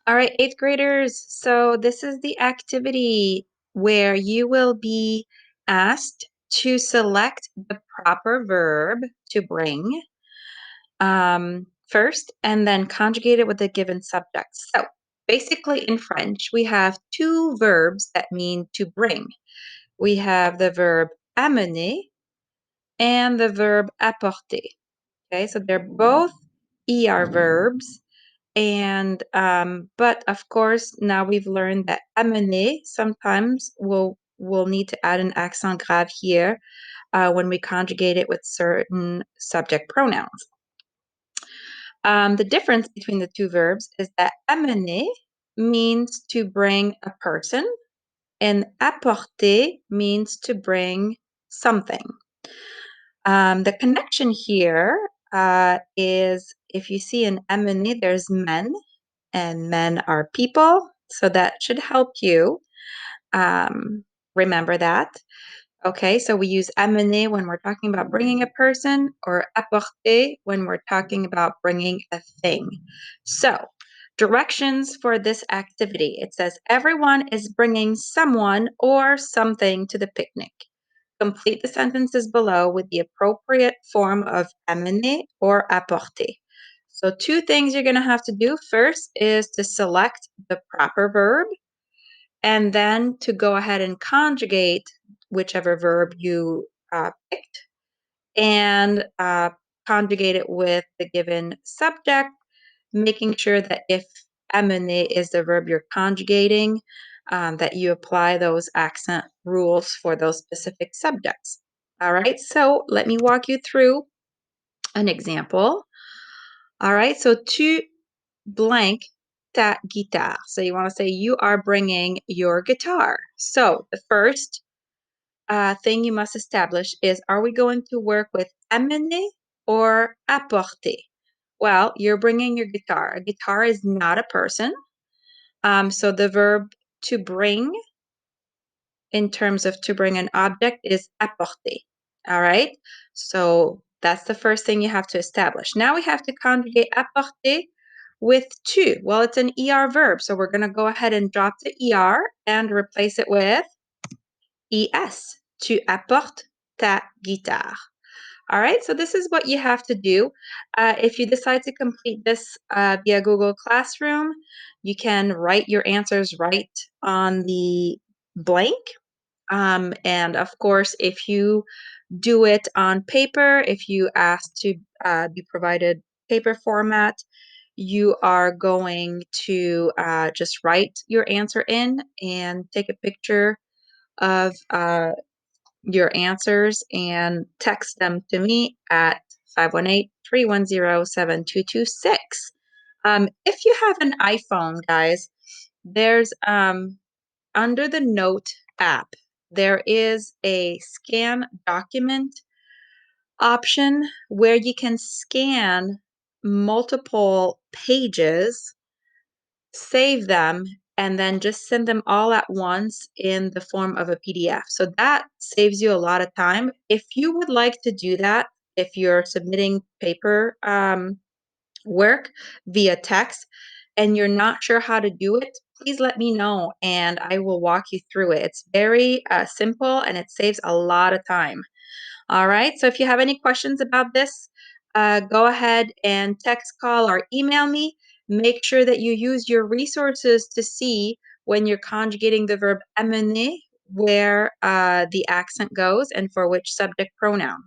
All right, eighth graders. So this is the activity where you will be asked to select the proper verb to bring first and then conjugate it with the given subject. So basically in French, we have two verbs that mean to bring. We have the verb amener and the verb apporter. Okay, so they're both ER verbs. And but of course, now we've learned that amener sometimes will need to add an accent grave here when we conjugate it with certain subject pronouns. The difference between the two verbs is that amener means to bring a person, and apporter means to bring something. The connection here is if you see an amener, there's men, and men are people. So that should help you remember that. Okay, so we use amener when we're talking about bringing a person, or apporter when we're talking about bringing a thing. So, directions for this activity. It says everyone is bringing someone or something to the picnic. Complete the sentences below with the appropriate form of amener or apporter. So two things you're going to have to do. First is to select the proper verb, and then to go ahead and conjugate whichever verb you picked, and conjugate it with the given subject, making sure that if amener is the verb you're conjugating, that you apply those accent rules for those specific subjects. All right, so let me walk you through an example. All right, so tu blank ta guitare. So you want to say you are bringing your guitar. So the first thing you must establish is, are we going to work with amener or apporter? Well, you're bringing your guitar. A guitar is not a person. So the verb to bring in terms of to bring an object is apporter. All right. So that's the first thing you have to establish. Now we have to conjugate apporter with tu. Well, it's an ER verb. So we're going to go ahead and drop the ER and replace it with ES. Tu apportes ta guitare. All right, so this is what you have to do. If you decide to complete this via Google Classroom, you can write your answers right on the blank. And of course, if you do it on paper, if you ask to be provided paper format, you are going to just write your answer in and take a picture of your answers and text them to me at 518-310-7226. If you have an iPhone, guys, there's under the Note app, there is a scan document option where you can scan multiple pages, save them, and then just send them all at once in the form of a PDF. So that saves you a lot of time. If you would like to do that, if you're submitting paper work via text and you're not sure how to do it, please let me know and I will walk you through it. It's very simple and it saves a lot of time. All right, so if you have any questions about this, go ahead and text, call, or email me. Make sure that you use your resources to see when you're conjugating the verb amener, where the accent goes and for which subject pronoun.